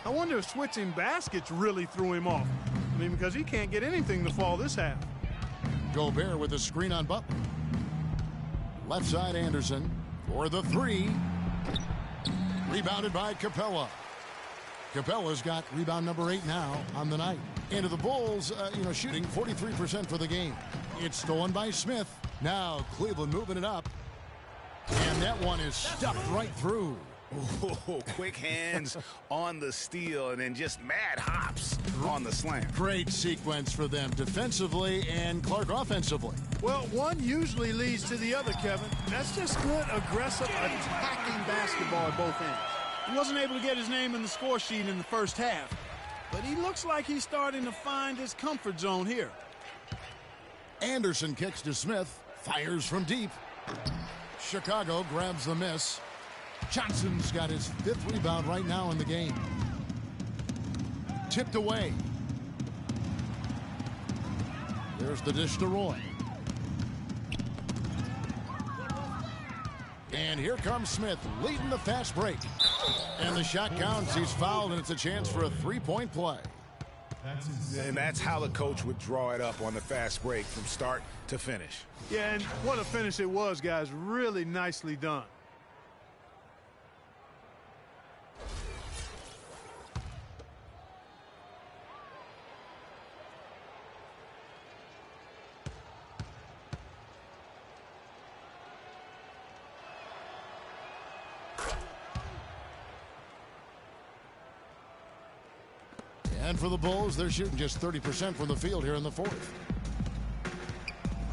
I wonder if switching baskets really threw him off. I mean, because he can't get anything to fall this half. Gobert with a screen on Butler. Left side Anderson for the three. Rebounded by Capella. Capella's got rebound number 8 now on the night. Into the Bulls, shooting 43% for the game. It's stolen by Smith. Now Cleveland moving it up. And that one is stuffed right through. Oh, quick hands on the steal and then just mad hops on the slam. Great sequence for them defensively and Clark offensively. Well, one usually leads to the other, Kevin. That's just good, aggressive, attacking basketball at both ends. He wasn't able to get his name in the score sheet in the first half, but he looks like he's starting to find his comfort zone here. Anderson kicks to Smith, fires from deep. Chicago grabs the miss. Johnson's got his 5th rebound right now in the game. Tipped away. There's the dish to Roy. And here comes Smith leading the fast break. And the shot counts. He's fouled, and it's a chance for a 3-point play. And that's how the coach would draw it up on the fast break from start to finish. Yeah, and what a finish it was, guys. Really nicely done. And for the Bulls, they're shooting just 30% from the field here in the 4th.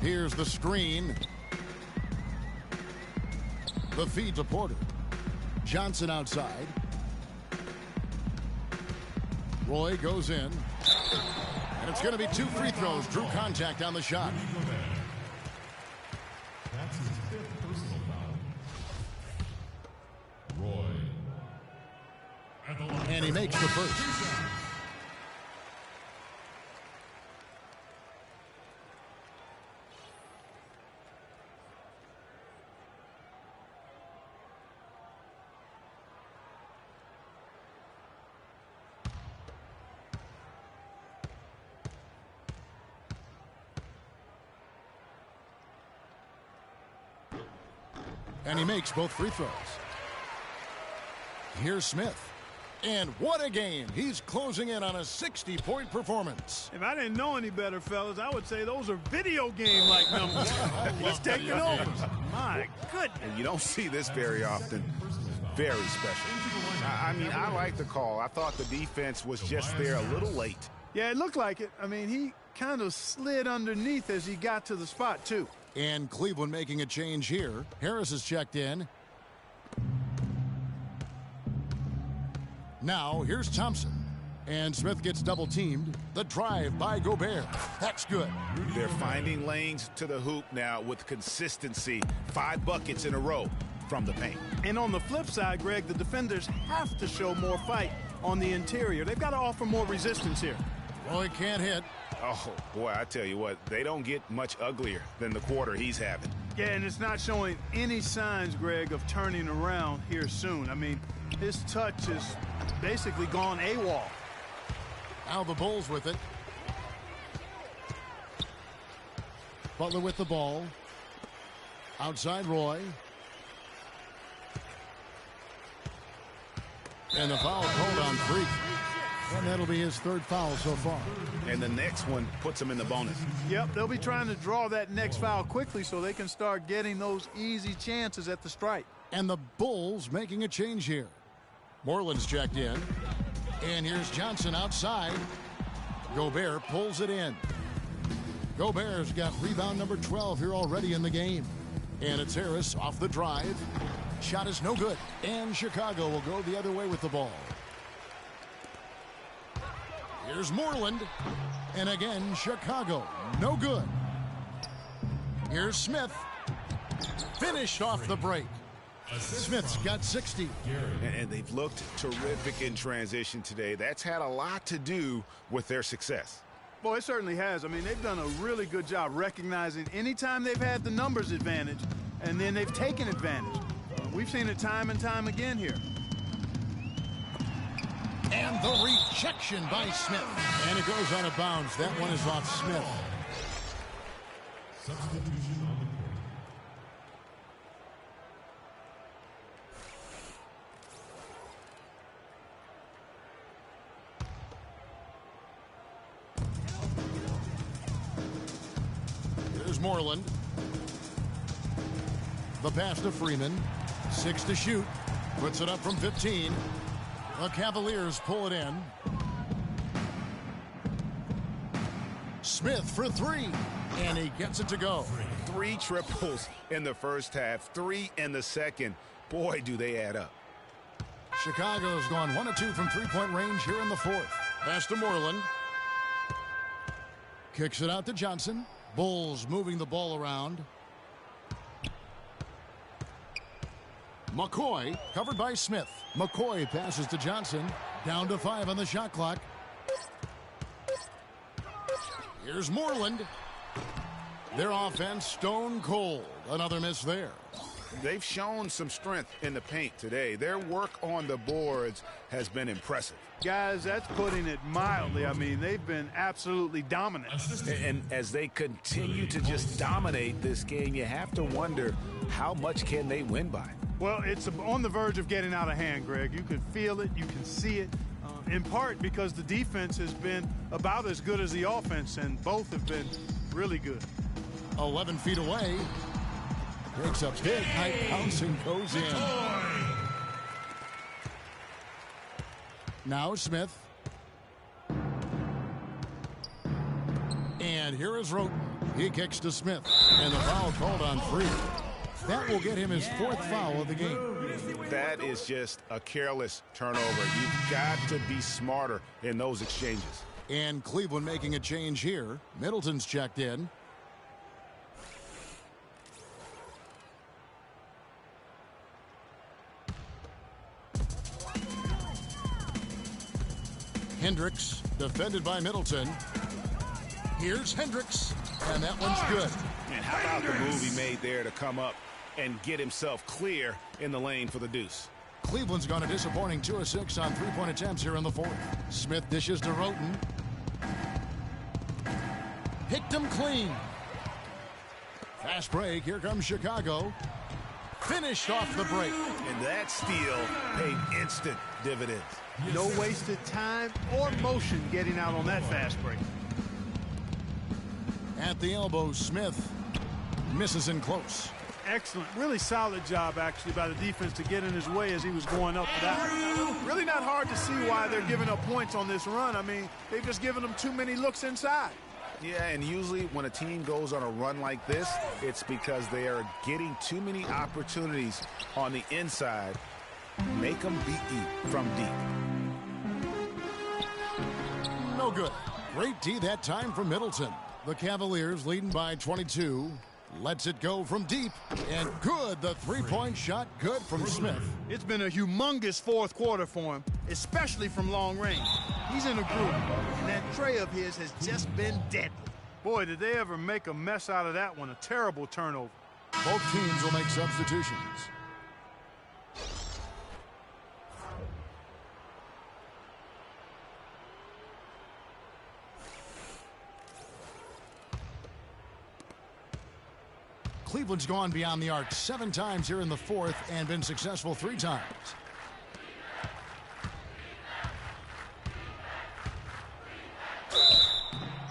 Here's the screen. The feed to Porter. Johnson outside. Roy goes in. And it's going to be 2 free throws. Drew contact on the shot. That's his 5th personal foul. Roy. And he makes the first. And he makes both free throws. Here's Smith. And what a game. He's closing in on a 60-point performance. If I didn't know any better, fellas, I would say those are video game-like numbers. He's taking over. My goodness. And you don't see this very often. Very special. I mean, I like the call. I thought the defense was just there a little late. Yeah, it looked like it. I mean, he kind of slid underneath as he got to the spot, too. And Cleveland making a change here. Harris is checked in. Now, here's Thompson. And Smith gets double-teamed. The drive by Gobert. That's good. They're finding lanes to the hoop now with consistency. 5 buckets in a row from the paint. And on the flip side, Greg, the defenders have to show more fight on the interior. They've got to offer more resistance here. Well, he can't hit. Oh, boy, I tell you what, they don't get much uglier than the quarter he's having. Yeah, and it's not showing any signs, Greg, of turning around here soon. I mean, his touch is basically gone AWOL. Now the Bulls with it. Butler with the ball. Outside Roy. And the foul called on Freak. And that'll be his 3rd foul so far. And the next one puts him in the bonus. Yep, they'll be trying to draw that next foul quickly so they can start getting those easy chances at the stripe. And the Bulls making a change here. Moreland's checked in. And here's Johnson outside. Gobert pulls it in. Gobert's got rebound number 12 here already in the game. And it's Harris off the drive. Shot is no good. And Chicago will go the other way with the ball. Here's Moreland. And again, Chicago. No good. Here's Smith. Finished off the break. Smith's got 60. And they've looked terrific in transition today. That's had a lot to do with their success. Boy, it certainly has. I mean, they've done a really good job recognizing anytime they've had the numbers advantage, and then they've taken advantage. We've seen it time and time again here. And the rejection by Smith. And it goes out of bounds. That one is off Smith. Substitution on the court. Here's Moreland. The pass to Freeman. 6 to shoot. Puts it up from 15. The Cavaliers pull it in. Smith for 3. And he gets it to go. 3 triples in the first half, 3 in the second. Boy, do they add up. Chicago's gone 1 of 2 from 3-point range here in the 4th. Pass to Moreland. Kicks it out to Johnson. Bulls moving the ball around. McCoy covered by Smith. McCoy passes to Johnson. Down to 5 on the shot clock. Here's Moreland. Their offense stone cold. Another miss there. They've shown some strength in the paint today. Their work on the boards has been impressive. Guys, that's putting it mildly. I mean, they've been absolutely dominant. And as they continue to just dominate this game, you have to wonder, how much can they win by? Well, it's on the verge of getting out of hand, Greg. You can feel it. You can see it. In part because the defense has been about as good as the offense, and both have been really good. 11 feet away. Breaks up big. High bouncing goes in. Now Smith. And here is Roten. He kicks to Smith. And the foul called on Free. That will get him his 4th foul of the game. That is just a careless turnover. You've got to be smarter in those exchanges. And Cleveland making a change here. Middleton's checked in. Hendricks, defended by Middleton. Here's Hendricks, and that one's good. And how about the move he made there to come up and get himself clear in the lane for the deuce? Cleveland's gone a disappointing 2 of 6 on 3-point attempts here in the 4th. Smith dishes to Roten. Picked him clean. Fast break. Here comes Chicago. Finished off the break. And that steal paid instant dividends. No wasted time or motion getting out on that fast break. At the elbow, Smith misses in close. Excellent. Really solid job, actually, by the defense to get in his way as he was going up for that. Really not hard to see why they're giving up points on this run. I mean, they've just given them too many looks inside. Yeah, and usually when a team goes on a run like this, it's because they are getting too many opportunities on the inside. Make them beat you from deep. No good. Great D that time from Middleton. The Cavaliers leading by 22. Lets it go from deep. And good. The three-point shot good from Smith. It's been a humongous fourth quarter for him, especially from long range. He's in a groove, and that tray of his has just been deadly. Boy, did they ever make a mess out of that one. A terrible turnover. Both teams will make substitutions. Cleveland's gone beyond the arc 7 times here in the fourth and been successful 3 times.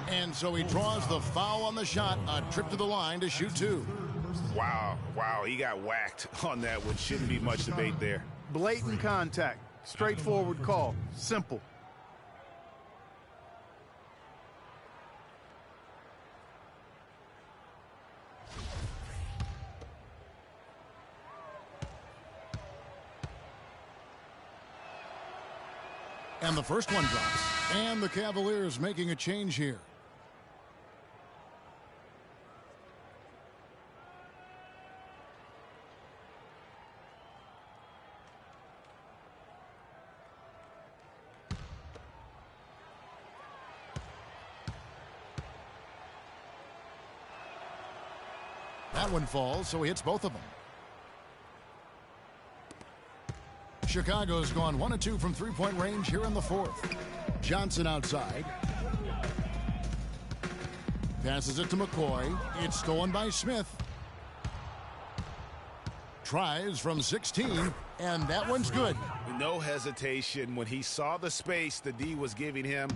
And so he draws the foul on the shot, a trip to the line to shoot 2. Wow, he got whacked on that one. Shouldn't be much debate there. Blatant contact. Straightforward call. Simple. And the first one drops. And the Cavaliers making a change here. That one falls, so he hits both of them. Chicago's gone 1 of 2 from three-point range here in the fourth. Johnson outside. Passes it to McCoy. It's stolen by Smith. Tries from 16, and that one's good. No hesitation when he saw the space the D was giving him.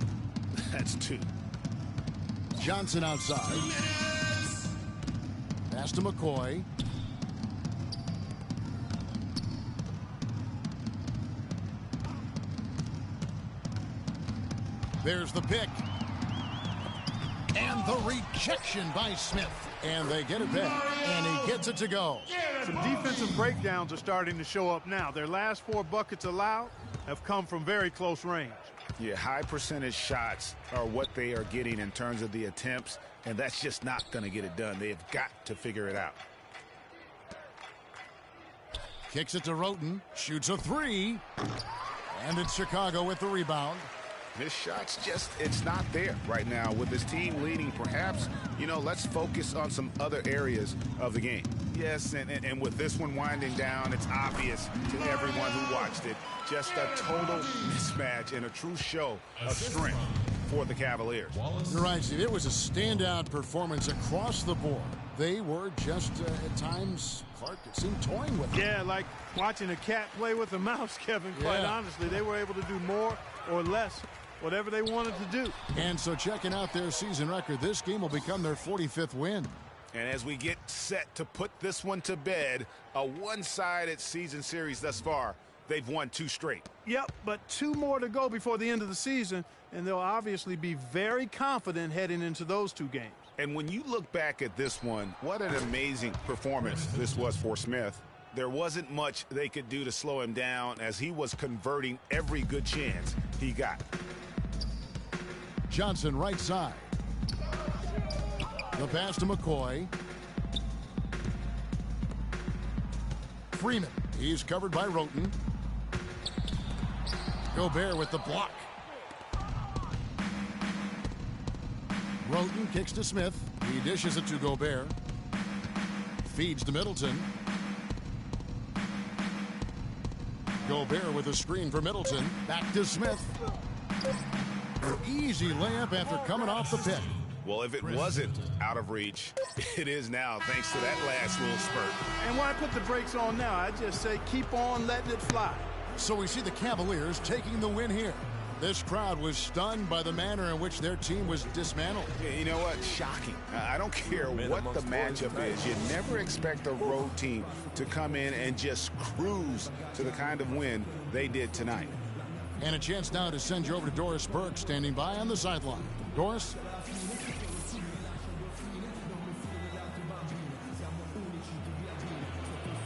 That's 2. Johnson outside. Pass to McCoy. There's the pick. And the rejection by Smith. And they get it back. And he gets it to go. Some defensive breakdowns are starting to show up now. Their last 4 buckets allowed have come from very close range. Yeah, high percentage shots are what they are getting in terms of the attempts, and that's just not going to get it done. They have got to figure it out. Kicks it to Roten. Shoots a 3. And it's Chicago with the rebound. His shot's just, it's not there right now with his team leading. Perhaps, let's focus on some other areas of the game. Yes, and with this one winding down, it's obvious to everyone who watched it. Just a total mismatch and a true show of strength for the Cavaliers. You're right, Steve. It was a standout performance across the board. They were just, at times, Clark, it seemed toying with them. Yeah, like watching a cat play with a mouse, Kevin, quite honestly. They were able to do more or less whatever they wanted to do. And so checking out their season record, this game will become their 45th win. And as we get set to put this one to bed, a one-sided season series thus far, they've won 2 straight. Yep, but 2 more to go before the end of the season, and they'll obviously be very confident heading into those 2 games. And when you look back at this one, what an amazing performance this was for Smith. There wasn't much they could do to slow him down as he was converting every good chance he got. Johnson right side. The pass to McCoy. Freeman. He's covered by Roten. Gobert with the block. Roten kicks to Smith. He dishes it to Gobert. Feeds to Middleton. Gobert with a screen for Middleton. Back to Smith. An easy layup after coming off the pick. Well, if it wasn't out of reach, it is now thanks to that last little spurt. And why put the brakes on now? I just say keep on letting it fly. So we see the Cavaliers taking the win here. This crowd was stunned by the manner in which their team was dismantled. Yeah, you know what? Shocking. I don't care what the matchup is. You never expect a road team to come in and just cruise to the kind of win they did tonight. And a chance now to send you over to Doris Burke, standing by on the sideline. Doris?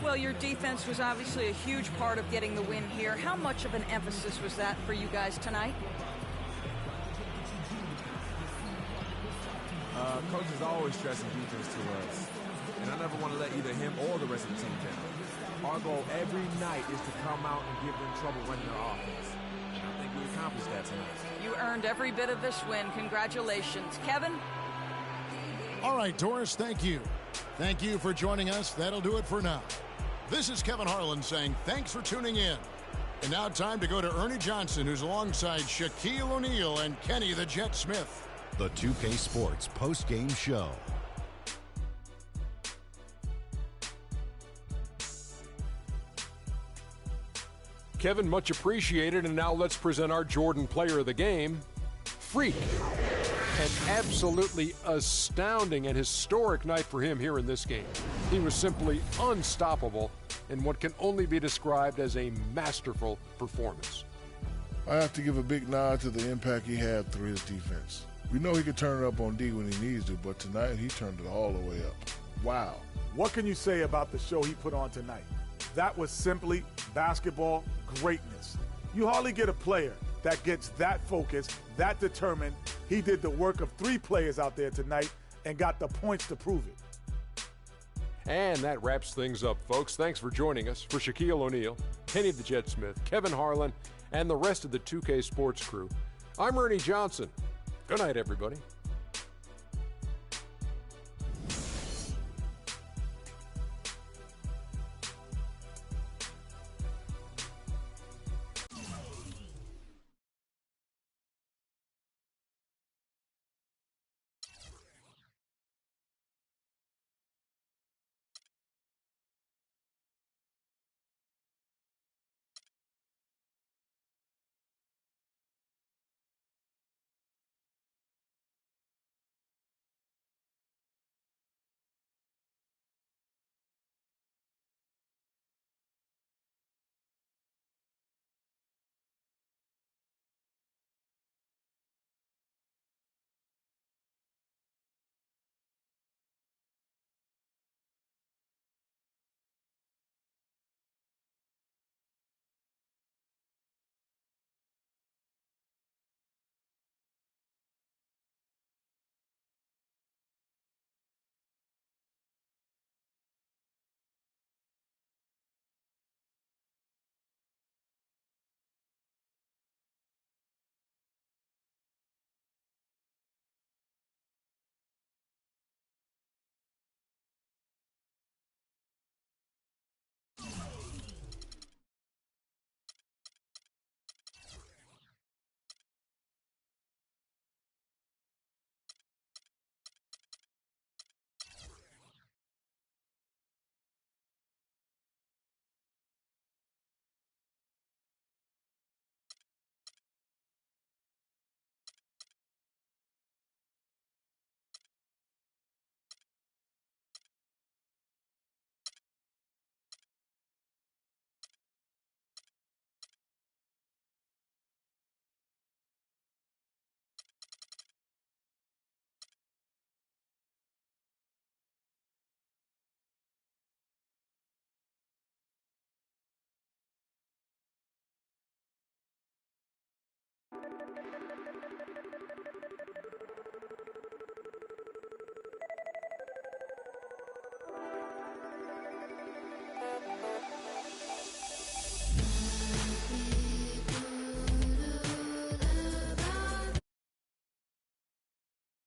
Well, your defense was obviously a huge part of getting the win here. How much of an emphasis was that for you guys tonight? Coach is always stressing defense to us, and I never want to let either him or the rest of the team down. Our goal every night is to come out and give them trouble running their offense. And I think we accomplished that tonight. You earned every bit of this win. Congratulations. Kevin? All right, Doris, thank you. Thank you for joining us. That'll do it for now. This is Kevin Harlan saying thanks for tuning in. And now time to go to Ernie Johnson, who's alongside Shaquille O'Neal and Kenny the Jet Smith. The 2K Sports post-game show. Kevin, much appreciated. And now let's present our Jordan Player of the Game, Freak. An absolutely astounding and historic night for him here in this game. He was simply unstoppable in what can only be described as a masterful performance. I have to give a big nod to the impact he had through his defense. We know he can turn it up on D when he needs to, but tonight he turned it all the way up. Wow. What can you say about the show he put on tonight? That was simply basketball greatness. You hardly get a player that gets that focused, that determined. He did the work of 3 players out there tonight and got the points to prove it. And that wraps things up, folks. Thanks for joining us. For Shaquille O'Neal, Kenny the Jet Smith, Kevin Harlan, and the rest of the 2K Sports crew, I'm Ernie Johnson. Good night, everybody.